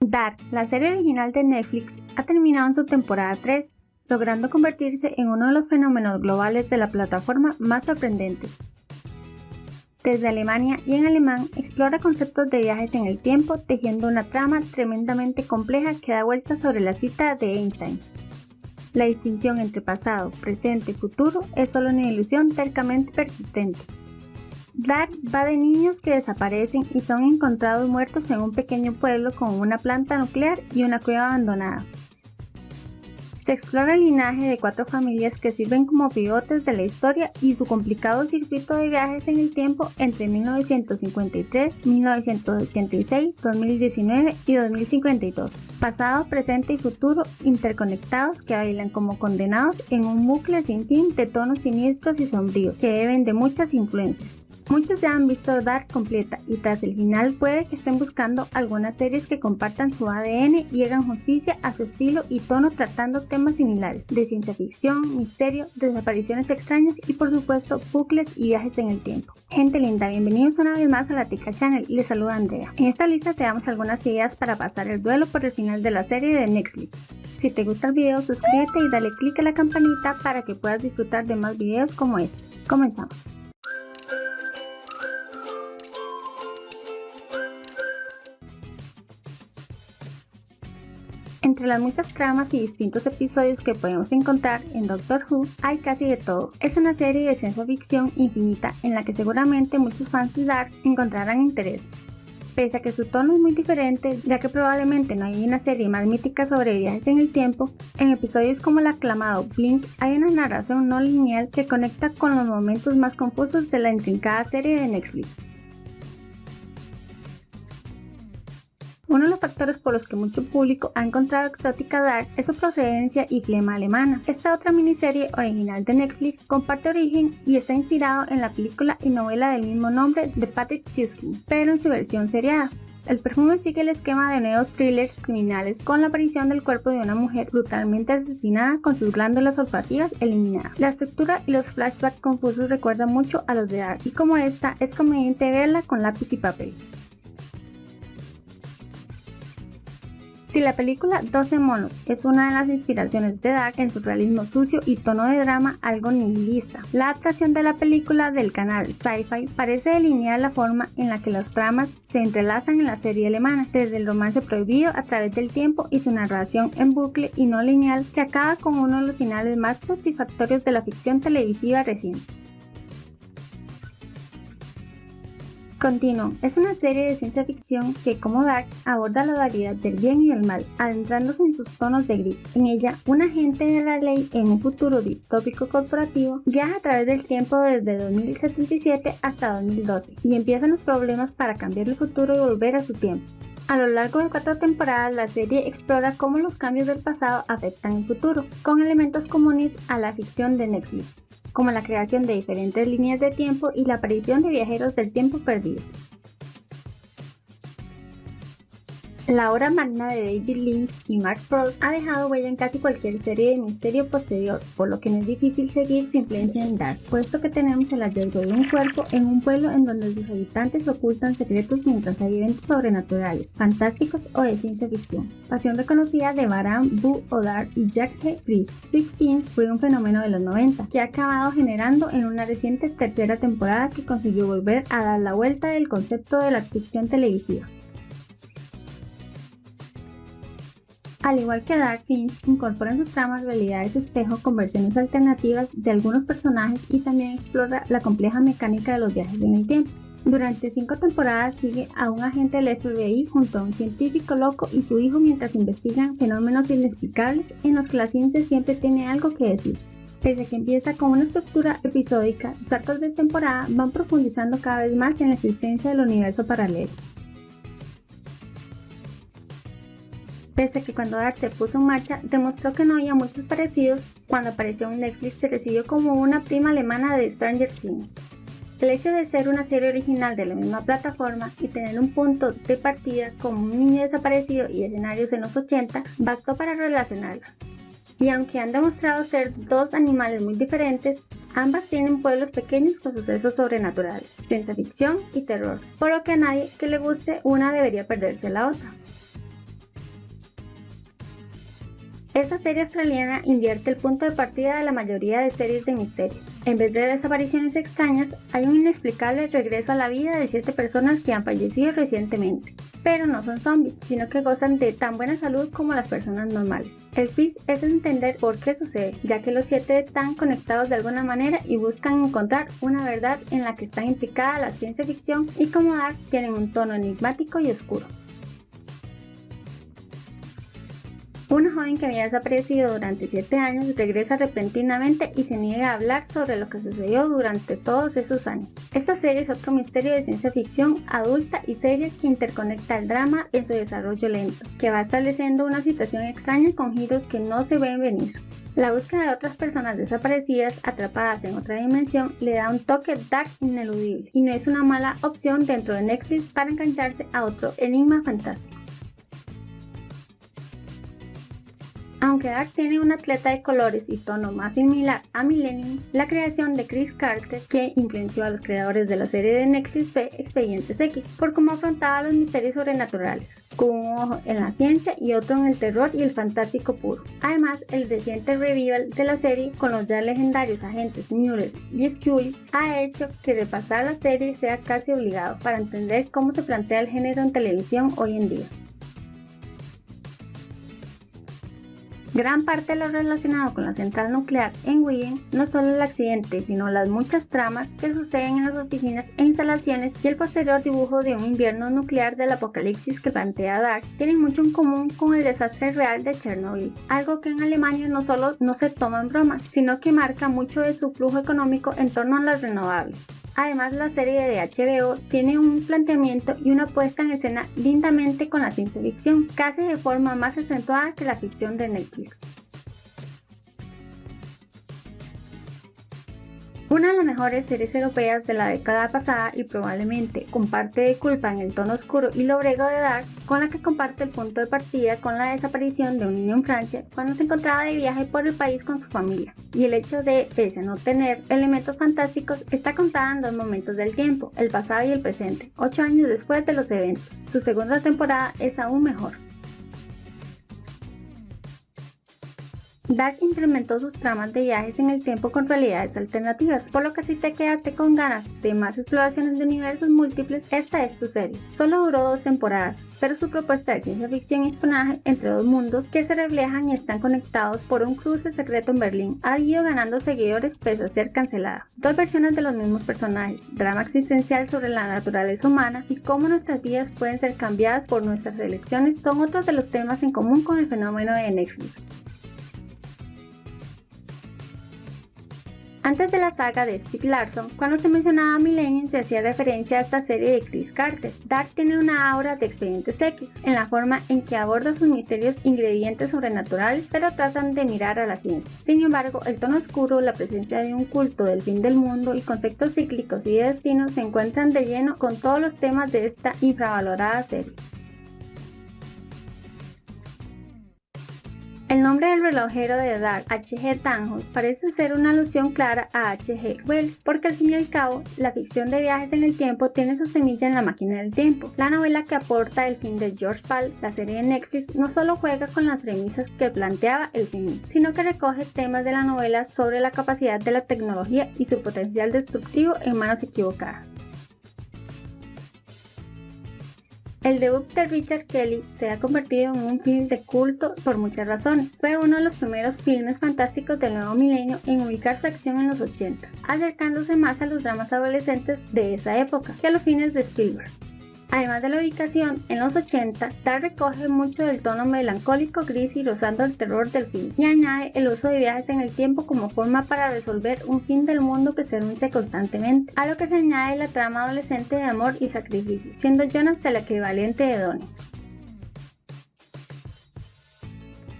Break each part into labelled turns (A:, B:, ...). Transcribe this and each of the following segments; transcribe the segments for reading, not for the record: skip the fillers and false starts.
A: Dark, la serie original de Netflix, ha terminado en su temporada 3, logrando convertirse en uno de los fenómenos globales de la plataforma más sorprendentes. Desde Alemania y en alemán, explora conceptos de viajes en el tiempo, tejiendo una trama tremendamente compleja que da vueltas sobre la cita de Einstein. La distinción entre pasado, presente y futuro es solo una ilusión tercamente persistente. Dark va de niños que desaparecen y son encontrados muertos en un pequeño pueblo con una planta nuclear y una cueva abandonada. Se explora el linaje de 4 familias que sirven como pivotes de la historia y su complicado circuito de viajes en el tiempo entre 1953, 1986, 2019 y 2052. Pasado, presente y futuro interconectados que bailan como condenados en un bucle sin fin de tonos siniestros y sombríos que beben de muchas influencias. Muchos ya han visto Dark completa y tras el final puede que estén buscando algunas series que compartan su ADN y hagan justicia a su estilo y tono tratando temas similares de ciencia ficción, misterio, desapariciones extrañas y por supuesto bucles y viajes en el tiempo. Gente linda, bienvenidos una vez más a la Tica Channel, les saluda Andrea. En esta lista te damos algunas ideas para pasar el duelo por el final de la serie de Netflix. Si te gusta el video, suscríbete y dale click a la campanita para que puedas disfrutar de más videos como este. Comenzamos. Entre las muchas tramas y distintos episodios que podemos encontrar en Doctor Who, hay casi de todo. Es una serie de ciencia ficción infinita en la que seguramente muchos fans de Dark encontrarán interés. Pese a que su tono es muy diferente, ya que probablemente no hay una serie más mítica sobre viajes en el tiempo, en episodios como el aclamado Blink hay una narración no lineal que conecta con los momentos más confusos de la intrincada serie de Netflix. Uno de los factores por los que mucho público ha encontrado exótica Dark es su procedencia y flema alemana. Esta otra miniserie original de Netflix comparte origen y está inspirado en la película y novela del mismo nombre de Patrick Süskind, pero en su versión seriada. El perfume sigue el esquema de nuevos thrillers criminales con la aparición del cuerpo de una mujer brutalmente asesinada con sus glándulas olfativas eliminadas. La estructura y los flashbacks confusos recuerdan mucho a los de Dark y como esta es conveniente verla con lápiz y papel. Si la película 12 monos es una de las inspiraciones de Dark en su realismo sucio y tono de drama algo nihilista, la adaptación de la película del canal Sci-Fi parece delinear la forma en la que las tramas se entrelazan en la serie alemana, desde el romance prohibido a través del tiempo y su narración en bucle y no lineal que acaba con uno de los finales más satisfactorios de la ficción televisiva reciente. Continuum es una serie de ciencia ficción que, como Dark, aborda la dualidad del bien y del mal, adentrándose en sus tonos de gris. En ella, un agente de la ley en un futuro distópico corporativo viaja a través del tiempo desde 2077 hasta 2012 y empiezan los problemas para cambiar el futuro y volver a su tiempo. A lo largo de 4 temporadas, la serie explora cómo los cambios del pasado afectan el futuro, con elementos comunes a la ficción de Netflix, como la creación de diferentes líneas de tiempo y la aparición de viajeros del tiempo perdidos. La obra magna de David Lynch y Mark Frost ha dejado huella en casi cualquier serie de misterio posterior, por lo que no es difícil seguir su influencia en Dark, puesto que tenemos el hallazgo de un cuerpo en un pueblo en donde sus habitantes ocultan secretos mientras hay eventos sobrenaturales, fantásticos o de ciencia ficción. Pasión reconocida de Baran, Boo O'Dar y Jack G. Fries. Big Pins fue un fenómeno de los 90, que ha acabado generando en una reciente tercera temporada que consiguió volver a dar la vuelta del concepto de la ficción televisiva. Al igual que Dark, Finch incorpora en su trama realidades espejo con versiones alternativas de algunos personajes y también explora la compleja mecánica de los viajes en el tiempo. Durante 5 temporadas sigue a un agente del FBI junto a un científico loco y su hijo mientras investigan fenómenos inexplicables en los que la ciencia siempre tiene algo que decir. Pese a que empieza con una estructura episódica, los arcos de temporada van profundizando cada vez más en la existencia del universo paralelo. Pese a que cuando Dark se puso en marcha, demostró que no había muchos parecidos, cuando apareció en Netflix se recibió como una prima alemana de Stranger Things. El hecho de ser una serie original de la misma plataforma y tener un punto de partida como un niño desaparecido y escenarios en los 80 bastó para relacionarlas. Y aunque han demostrado ser 2 animales muy diferentes, ambas tienen pueblos pequeños con sucesos sobrenaturales, ciencia ficción y terror, por lo que a nadie que le guste una debería perderse la otra. Esta serie australiana invierte el punto de partida de la mayoría de series de misterio. En vez de desapariciones extrañas, hay un inexplicable regreso a la vida de 7 personas que han fallecido recientemente. Pero no son zombies, sino que gozan de tan buena salud como las personas normales. El quiz es entender por qué sucede, ya que los 7 están conectados de alguna manera y buscan encontrar una verdad en la que está implicada la ciencia ficción, y como Dark tienen un tono enigmático y oscuro. Una joven que había desaparecido durante 7 años regresa repentinamente y se niega a hablar sobre lo que sucedió durante todos esos años. Esta serie es otro misterio de ciencia ficción adulta y seria que interconecta el drama en su desarrollo lento, que va estableciendo una situación extraña con giros que no se ven venir. La búsqueda de otras personas desaparecidas atrapadas en otra dimensión le da un toque dark ineludible, y no es una mala opción dentro de Netflix para engancharse a otro enigma fantástico. Aunque Dark tiene un atleta de colores y tono más similar a Millennium, la creación de Chris Carter, que influenció a los creadores de la serie de Netflix, fue Expedientes X, por cómo afrontaba los misterios sobrenaturales, con un ojo en la ciencia y otro en el terror y el fantástico puro. Además, el reciente revival de la serie con los ya legendarios agentes Mueller y Scully ha hecho que repasar la serie sea casi obligado para entender cómo se plantea el género en televisión hoy en día. Gran parte de lo relacionado con la central nuclear en Wieden no solo el accidente, sino las muchas tramas que suceden en las oficinas e instalaciones y el posterior dibujo de un invierno nuclear del apocalipsis que plantea Dark, tienen mucho en común con el desastre real de Chernobyl, algo que en Alemania no solo no se toma en bromas, sino que marca mucho de su flujo económico en torno a las renovables. Además, la serie de HBO tiene un planteamiento y una puesta en escena lindamente con la ciencia ficción, casi de forma más acentuada que la ficción de Netflix. Una de las mejores series europeas de la década pasada y probablemente con parte de culpa en el tono oscuro y lobrego de Dark, con la que comparte el punto de partida con la desaparición de un niño en Francia cuando se encontraba de viaje por el país con su familia, y el hecho de, pese a no tener elementos fantásticos, está contada en 2 momentos del tiempo, el pasado y el presente, 8 años después de los eventos. Su segunda temporada es aún mejor. Dark implementó sus tramas de viajes en el tiempo con realidades alternativas, por lo que si te quedaste con ganas de más exploraciones de universos múltiples, esta es tu serie. Solo duró 2 temporadas, pero su propuesta de ciencia ficción y espionaje entre 2 mundos que se reflejan y están conectados por un cruce secreto en Berlín ha ido ganando seguidores pese a ser cancelada. 2 versiones de los mismos personajes, drama existencial sobre la naturaleza humana y cómo nuestras vidas pueden ser cambiadas por nuestras elecciones son otros de los temas en común con el fenómeno de Netflix. Antes de la saga de Stieg Larsson, cuando se mencionaba Millennium se hacía referencia a esta serie de Chris Carter. Dark tiene una aura de Expedientes X, en la forma en que aborda sus misterios ingredientes sobrenaturales, pero tratan de mirar a la ciencia. Sin embargo, el tono oscuro, la presencia de un culto del fin del mundo y conceptos cíclicos y de destino se encuentran de lleno con todos los temas de esta infravalorada serie. El nombre del relojero de Dark, H.G. Tannhaus, parece ser una alusión clara a H.G. Wells, porque al fin y al cabo, la ficción de viajes en el tiempo tiene su semilla en La máquina del tiempo, la novela que aporta el fin de George Pal. La serie de Netflix no solo juega con las premisas que planteaba el film, sino que recoge temas de la novela sobre la capacidad de la tecnología y su potencial destructivo en manos equivocadas. El debut de Richard Kelly se ha convertido en un film de culto por muchas razones. Fue uno de los primeros filmes fantásticos del nuevo milenio en ubicar su acción en los 80, acercándose más a los dramas adolescentes de esa época que a los fines de Spielberg. Además de la ubicación, en los 80, Star recoge mucho del tono melancólico, gris y rozando el terror del film, y añade el uso de viajes en el tiempo como forma para resolver un fin del mundo que se anuncia constantemente, a lo que se añade la trama adolescente de amor y sacrificio, siendo Jonas el equivalente de Donnie.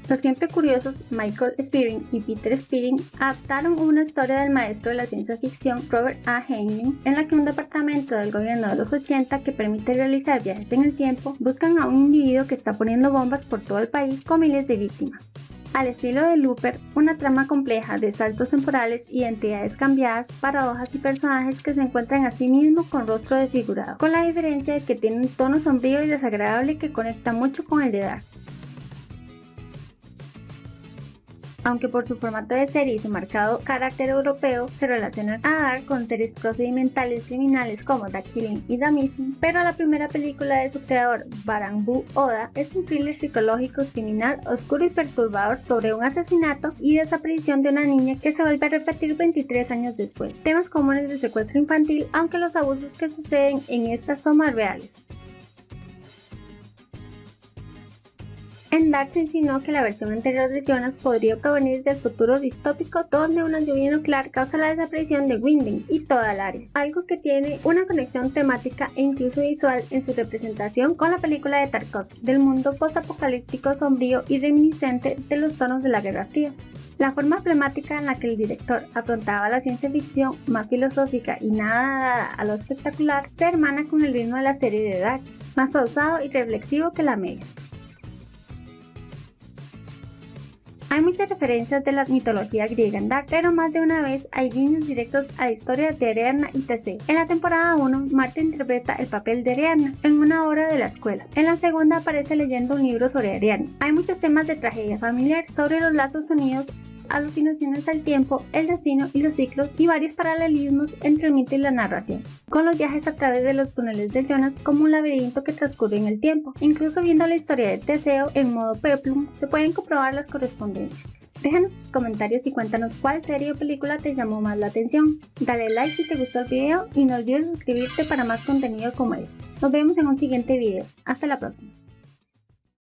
A: Los siempre curiosos Michael Spiering y Peter Spiering adaptaron una historia del maestro de la ciencia ficción Robert A. Heinlein, en la que un departamento del gobierno de los 80 que permite realizar viajes en el tiempo buscan a un individuo que está poniendo bombas por todo el país con miles de víctimas. Al estilo de Looper, una trama compleja de saltos temporales, identidades cambiadas, paradojas y personajes que se encuentran a sí mismos con rostro desfigurado, con la diferencia de que tiene un tono sombrío y desagradable que conecta mucho con el de Dark. Aunque por su formato de serie y su marcado carácter europeo se relaciona a Dark con series procedimentales criminales como The Killing y The Missing, pero la primera película de su creador, Baran-bu Oda, es un thriller psicológico criminal oscuro y perturbador sobre un asesinato y desaparición de una niña que se vuelve a repetir 23 años después. Temas comunes de secuestro infantil, aunque los abusos que suceden en estas son más reales. En Dark se insinuó que la versión anterior de Jonas podría provenir del futuro distópico donde una lluvia nuclear causa la desaparición de Winding y toda el área, algo que tiene una conexión temática e incluso visual en su representación con la película de Tarkovsky del mundo postapocalíptico sombrío y reminiscente de los tonos de la Guerra Fría. La forma emblemática en la que el director afrontaba la ciencia ficción más filosófica y nada dada a lo espectacular se hermana con el ritmo de la serie de Dark, más pausado y reflexivo que la media. Hay muchas referencias de la mitología griega en Dark, pero más de una vez hay guiños directos a la historia de Ariadna y Teseo. En la temporada 1, Marta interpreta el papel de Ariadna en una obra de la escuela. En la segunda aparece leyendo un libro sobre Ariadna. Hay muchos temas de tragedia familiar, sobre los lazos unidos, alucinaciones al tiempo, el destino y los ciclos, y varios paralelismos entre el mito y la narración, con los viajes a través de los túneles de Jonas como un laberinto que transcurre en el tiempo. Incluso viendo la historia de Teseo en modo peplum, se pueden comprobar las correspondencias. Déjanos tus comentarios y cuéntanos cuál serie o película te llamó más la atención. Dale like si te gustó el video y no olvides suscribirte para más contenido como este. Nos vemos en un siguiente video. Hasta la próxima.